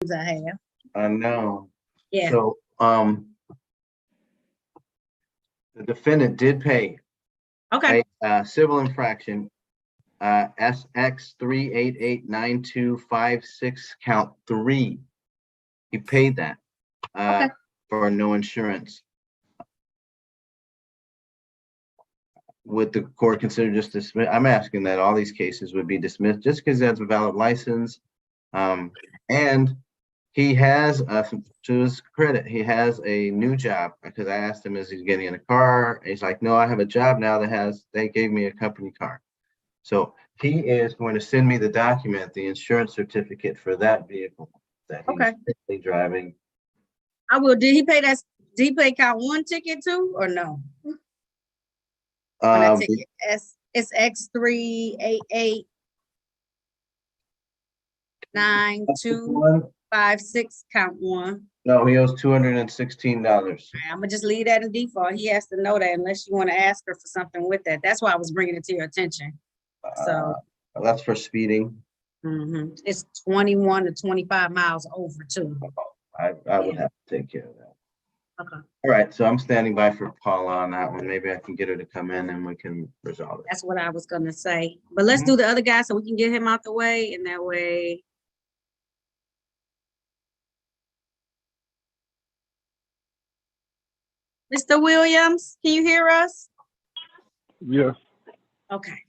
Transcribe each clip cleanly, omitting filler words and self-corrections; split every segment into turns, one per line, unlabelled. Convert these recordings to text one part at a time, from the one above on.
I have.
I know.
Yeah.
So, the defendant did pay
Okay.
a civil infraction, SX 3889256 count 3. He paid that,
Okay.
for no insurance. Would the court consider just dismiss? I'm asking that all these cases would be dismissed just because that's a valid license. And he has, to his credit, he has a new job, because I asked him, is he getting in a car? He's like, no, I have a job now they gave me a company car. So he is going to send me the document, the insurance certificate for that vehicle that he's
Okay.
currently driving.
I will. Did he pay that? Did he pay count 1 ticket too, or no? On that ticket, it's X3889256 count 1.
No, he owes $216.
I'm gonna just leave that in default. He has to know that unless you want to ask her for something with that. That's why I was bringing it to your attention. So
That's for speeding.
It's 21 to 25 miles over too.
I would have to take care of that.
Okay.
All right, so I'm standing by for Paula on that one. Maybe I can get her to come in and we can resolve it.
That's what I was gonna say. But let's do the other guy so we can get him out the way, and that way. Mr. Williams, can you hear us?
Yes.
Okay.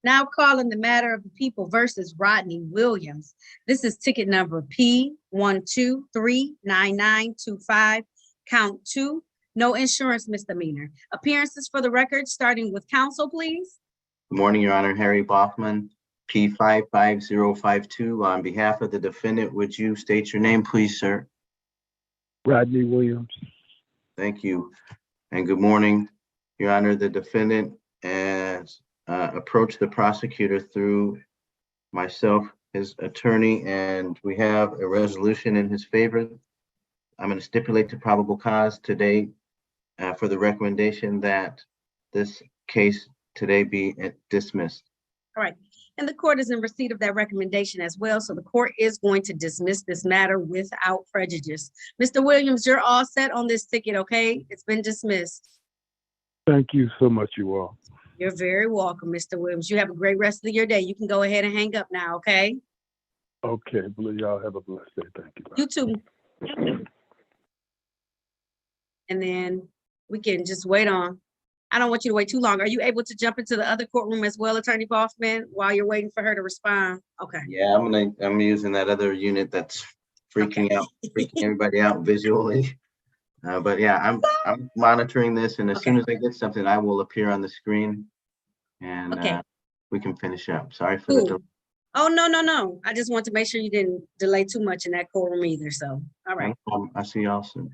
Now calling the matter of the people versus Rodney Williams. This is ticket number P1239925, count 2, no insurance misdemeanor. Appearances for the record, starting with counsel, please.
Good morning, Your Honor. Harry Bachman, P55052. On behalf of the defendant, would you state your name, please, sir?
Rodney Williams.
Thank you. And good morning, Your Honor. The defendant has approached the prosecutor through myself, his attorney, and we have a resolution in his favor. I'm going to stipulate to probable cause today for the recommendation that this case today be dismissed.
All right. And the court is in receipt of that recommendation as well. So the court is going to dismiss this matter without prejudice. Mr. Williams, you're all set on this ticket, okay? It's been dismissed.
Thank you so much, you all.
You're very welcome, Mr. Williams. You have a great rest of your day. You can go ahead and hang up now, okay?
Okay, y'all have a blessed day. Thank you. Bye.
You too. And then we can just wait on. I don't want you to wait too long. Are you able to jump into the other courtroom as well, Attorney Boffman, while you're waiting for her to respond? Okay.
Yeah, I'm using that other unit that's freaking everybody out visually. But yeah, I'm monitoring this, and as soon as I get something, I will appear on the screen, and we can finish up. Sorry for the delay.
Oh, no. I just want to make sure you didn't delay too much in that courtroom either. So, all right.
I'll see y'all soon.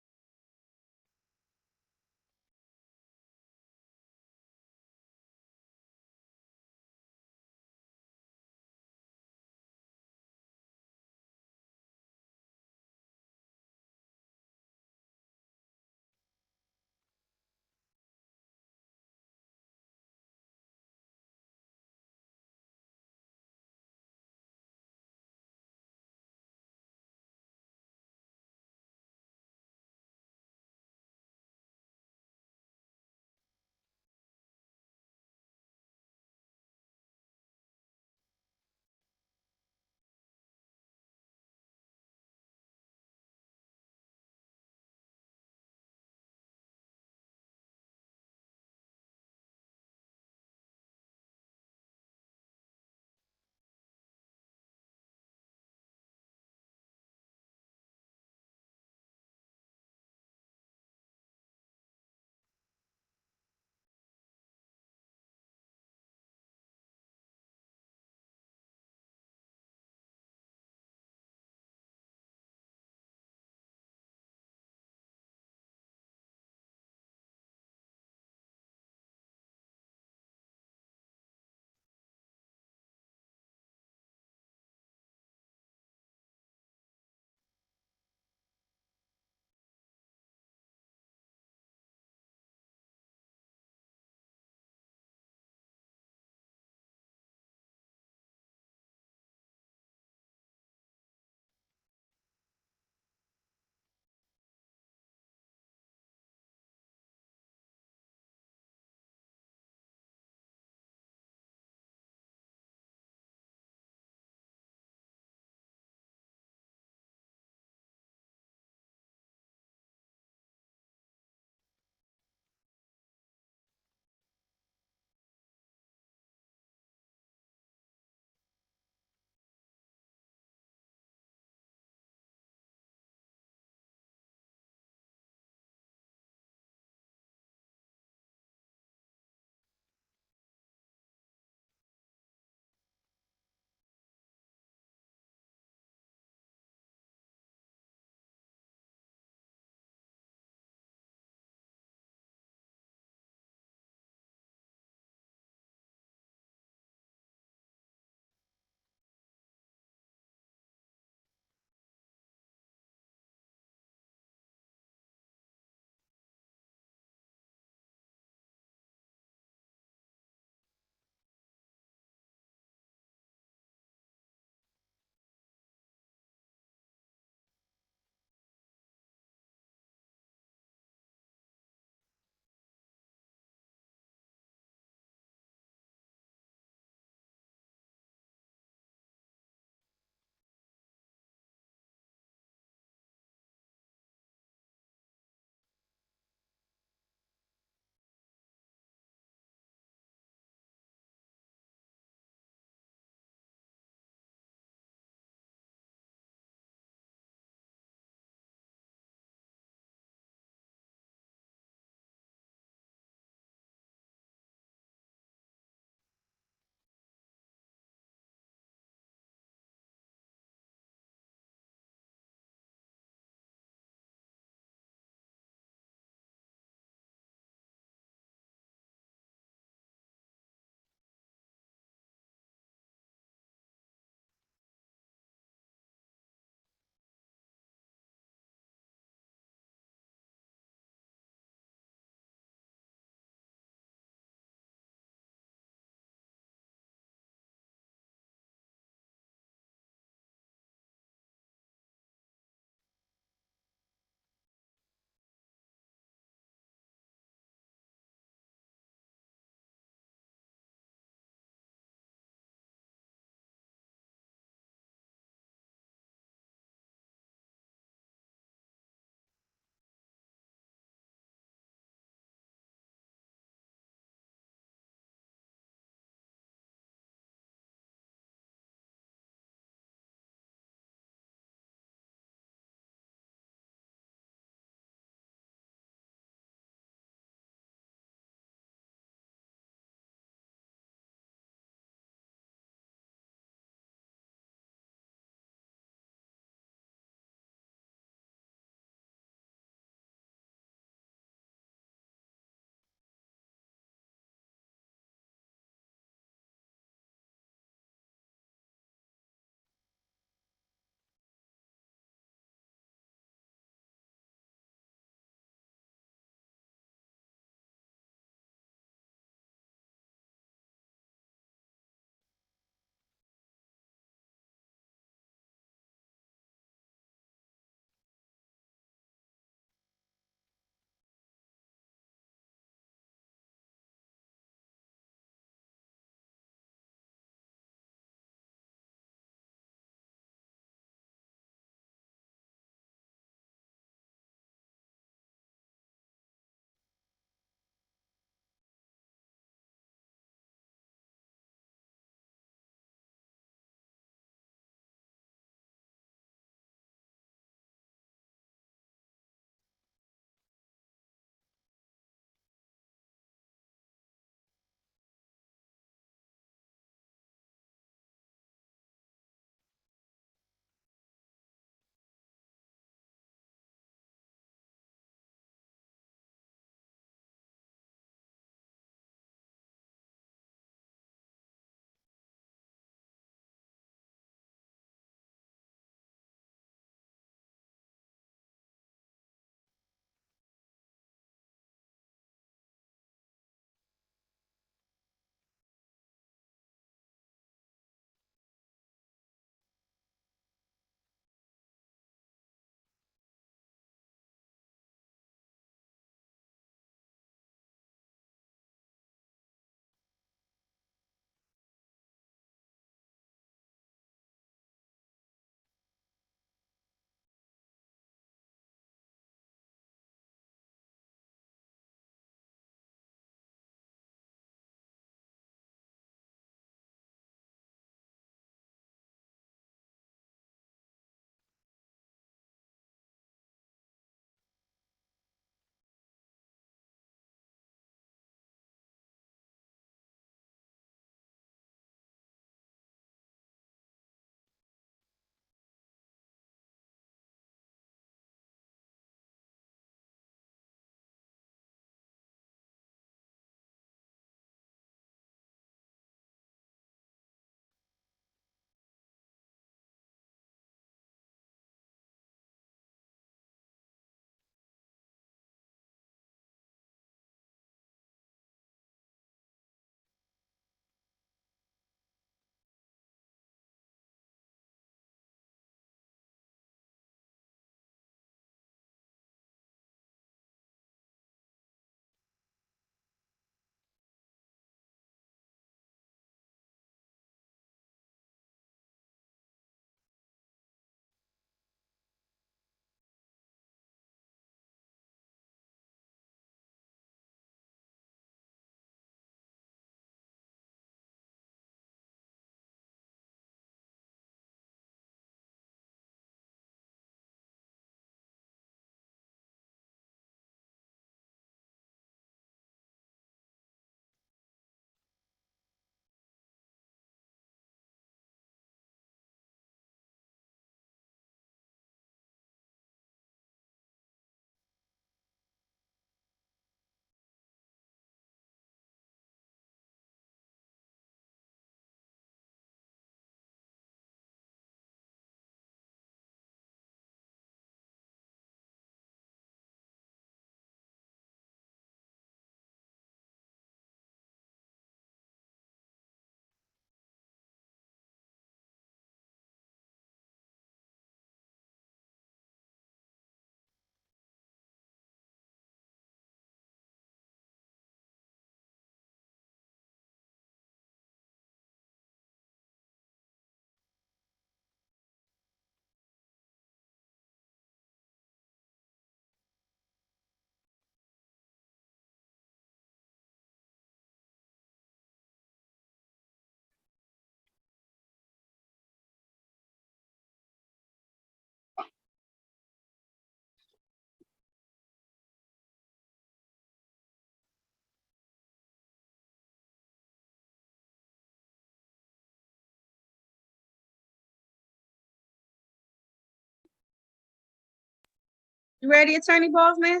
You ready, Attorney Bossman?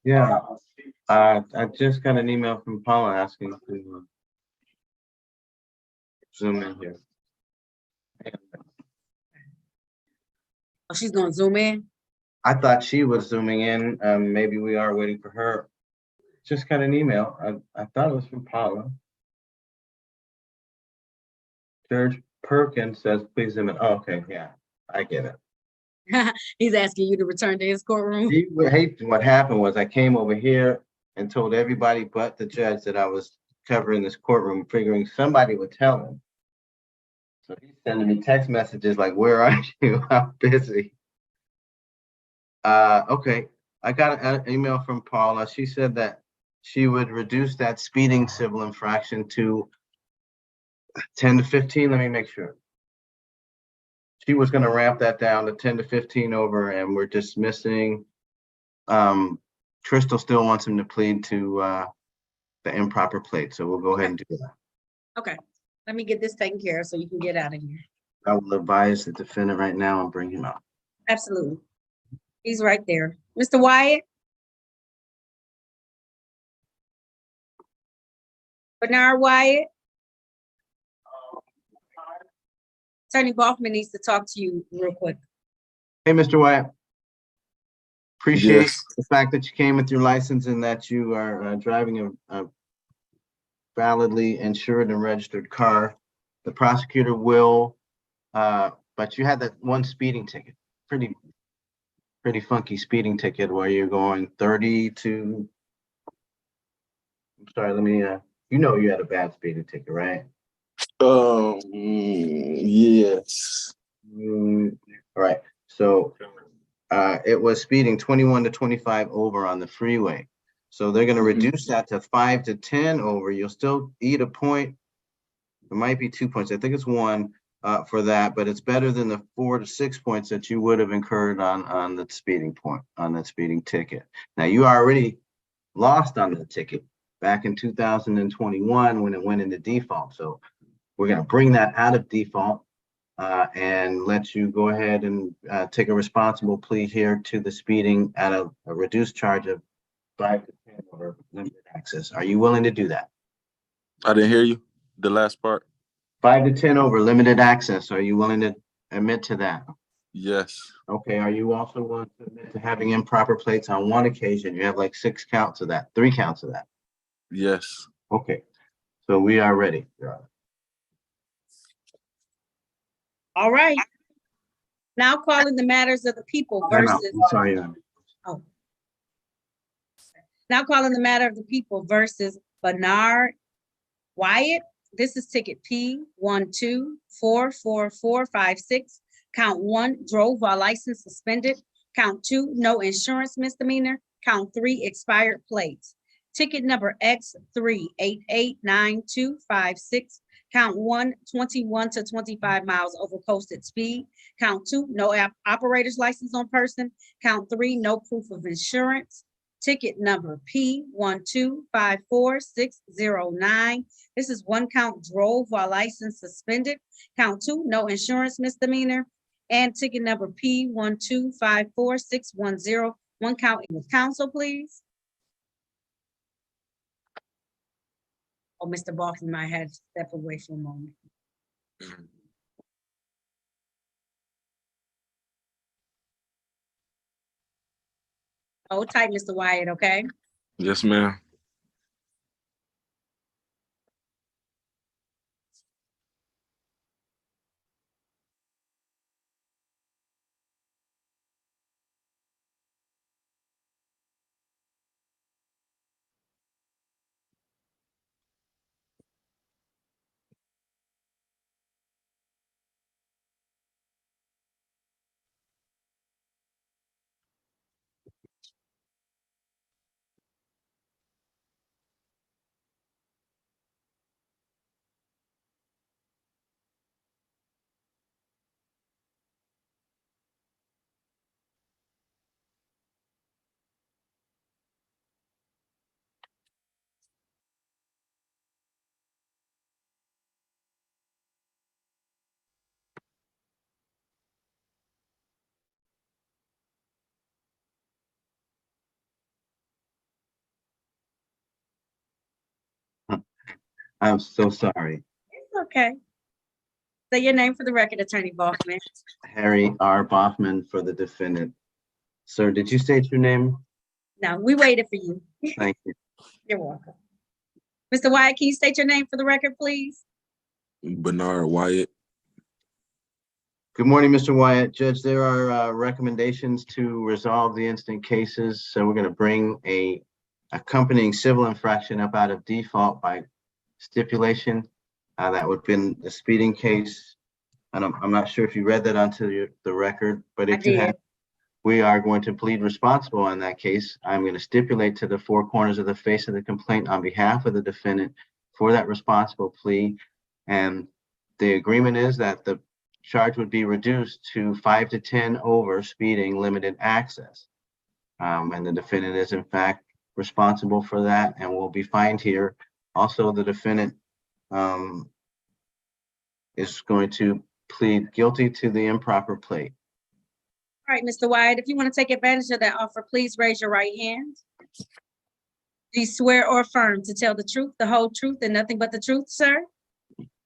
Yeah, I just got an email from Paula asking to zoom in here.
Oh, she's gonna zoom in.
I thought she was zooming in. Maybe we are waiting for her. Just got an email. I thought it was from Paula. George Perkins says, please zoom in. Oh, okay, yeah, I get it.
He's asking you to return to his courtroom.
What happened was I came over here and told everybody but the judge that I was covering this courtroom, figuring somebody would tell him. So he's sending me text messages like, where are you? I'm busy. Okay, I got an email from Paula. She said that she would reduce that speeding civil infraction to 10 to 15. Let me make sure. She was going to ramp that down to 10 to 15 over, and we're dismissing. Crystal still wants him to plead to the improper plate, so we'll go ahead and do that.
Okay, let me get this taken care of so you can get out of here.
I will advise the defendant right now and bring him out.
Absolutely. He's right there. Mr. Wyatt? Bernard Wyatt? Attorney Boffman needs to talk to you real quick.
Hey, Mr. Wyatt. Appreciate
Yes.
the fact that you came with your license and that you are driving a validly insured and registered car. The prosecutor will, but you had that one speeding ticket, pretty funky speeding ticket where you're going 30 to, I'm sorry, let me, you know you had a bad speeding ticket, right?
Yes.
All right, so it was speeding 21 to 25 over on the freeway. So they're going to reduce that to 5 to 10 over. You'll still eat a point. It might be 2 points. I think it's 1 for that, but it's better than the 4 to 6 points that you would have incurred on the speeding point, on that speeding ticket. Now you already lost on the ticket back in 2021 when it went into default. So we're going to bring that out of default and let you go ahead and take a responsible plea here to the speeding at a reduced charge of 5 to 10 over limited access. Are you willing to do that?
I didn't hear you. The last part.
5 to 10 over limited access. Are you willing to admit to that?
Yes.
Okay. Are you also willing to admit to having improper plates on one occasion? You have like 6 counts of that, 3 counts of that.
Yes.
Okay. So we are ready, Your Honor.
All right. Now calling the matters of the people
Time out.
versus.
I'm sorry, Your Honor.
Oh. Now calling the matter of the people versus Bernard Wyatt. This is ticket P124456. Count 1, drove while license suspended. Count 2, no insurance misdemeanor. Count 3, expired plates. Ticket number X3889256. Count 1, 21 to 25 miles over posted speed. Count 2, no operator's license on person. Count 3, no proof of insurance. Ticket number P1254609. This is 1 count, drove while license suspended. Count 2, no insurance misdemeanor. And ticket number P1254610. 1 count with counsel, please. Oh, Mr. Boston might have to step away for a moment. Hold tight, Mr. Wyatt, okay?
Yes, ma'am.
I'm so sorry.
It's okay. Say your name for the record, Attorney Baughman.
Harry R. Boffman for the defendant. Sir, did you state your name?
No, we waited for you.
Thank you.
You're welcome. Mr. Wyatt, can you state your name for the record, please?
Bernard Wyatt.
Good morning, Mr. Wyatt. Judge, there are recommendations to resolve the instant cases. So we're going to bring a accompanying civil infraction up out of default by stipulation. That would have been the speeding case. And I'm not sure if you read that onto the record, but
I
if you
did.
have, we are going to plead responsible in that case. I'm going to stipulate to the four corners of the face of the complaint on behalf of the defendant for that responsible plea. And the agreement is that the charge would be reduced to 5 to 10 over speeding limited access. And the defendant is in fact responsible for that and will be fined here. Also, the defendant is going to plead guilty to the improper plate.
All right, Mr. Wyatt, if you want to take advantage of that offer, please raise your right hand. Do you swear or affirm to tell the truth, the whole truth, and nothing but the truth, sir?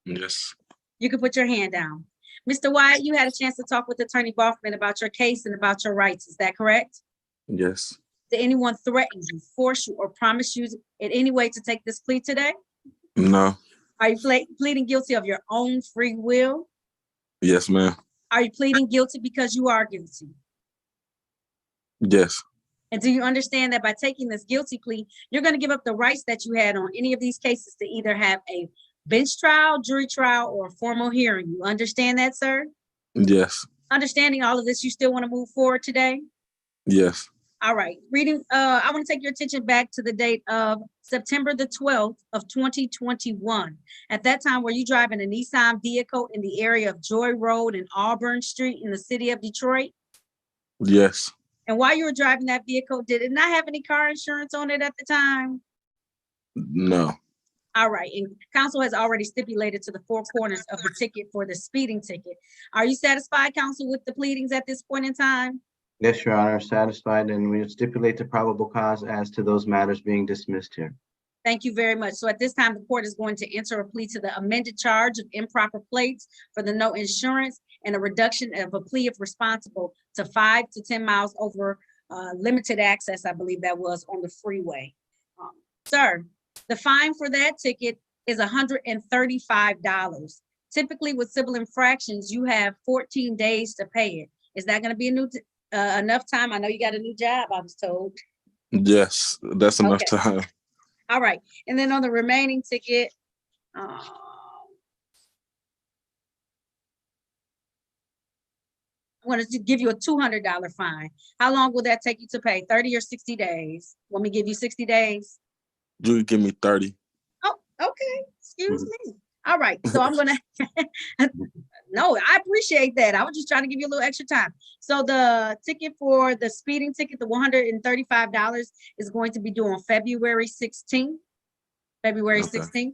Yes.
You can put your hand down. Mr. Wyatt, you had a chance to talk with Attorney Baughman about your case and about your rights. Is that correct?
Yes.
Did anyone threaten you, force you, or promise you in any way to take this plea today?
No.
Are you pleading guilty of your own free will?
Yes, ma'am.
Are you pleading guilty because you are guilty?
Yes.
And do you understand that by taking this guilty plea, you're going to give up the rights that you had on any of these cases to either have a bench trial, jury trial, or a formal hearing? You understand that, sir?
Yes.
Understanding all of this, you still want to move forward today?
Yes.
All right. I want to take your attention back to the date of September the 12th of 2021. At that time, were you driving a Nissan vehicle in the area of Joy Road and Auburn Street in the city of Detroit?
Yes.
And while you were driving that vehicle, did it not have any car insurance on it at the time?
No.
All right. And counsel has already stipulated to the four corners of the ticket for the speeding ticket. Are you satisfied, counsel, with the pleadings at this point in time?
Yes, Your Honor, satisfied, and we stipulate the probable cause as to those matters being dismissed here.
Thank you very much. So at this time, the court is going to enter a plea to the amended charge of improper plates for the no insurance and a reduction of a plea of responsible to 5 to 10 miles over limited access, I believe that was, on the freeway. Sir, the fine for that ticket is $135. Typically with civil infractions, you have 14 days to pay it. Is that going to be enough time? I know you got a new job, I was told.
Yes. That's enough
Okay.
time.
All right. And then on the remaining ticket, I'm going to give you a $200 fine. How long will that take you to pay? 30 or 60 days? Want me to give you 60 days?
You could give me 30.
Oh, okay. Excuse me. All right. So I'm going to, no, I appreciate that. I was just trying to give you a little extra time. So the ticket for the speeding ticket, the $135 is going to be due on February 16th. February
Okay.
16th.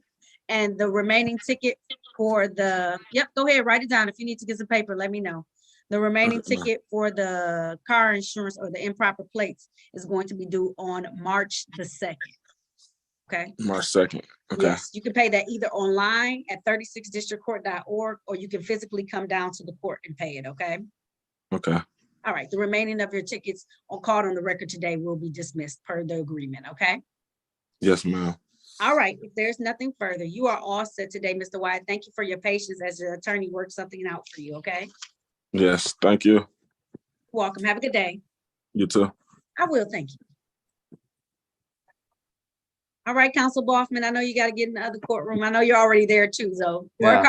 And the remaining ticket for the, yep, go ahead, write it down. If you need to get some paper, let me know. The remaining
Okay,
ticket for the car insurance or the improper plates is going to be due on March the 2nd. Okay.
March 2nd. Okay.
Yes, you can pay that either online at 36districtcourt.org, or you can physically come down to the court and pay it. Okay.
Okay.
All right. The remaining of your tickets called on the record today will be dismissed per the agreement. Okay.
Yes, ma'am.
All right. If there's nothing further, you are all set today, Mr. Wyatt. Thank you for your patience as the attorney works something out for you. Okay.
Yes. Thank you.
Welcome. Have a good day.
You too.
I will. Thank you. All right, Counsel Baughman, I know you got to get in the other courtroom. I know you're already there too, so work
Yeah.
hard.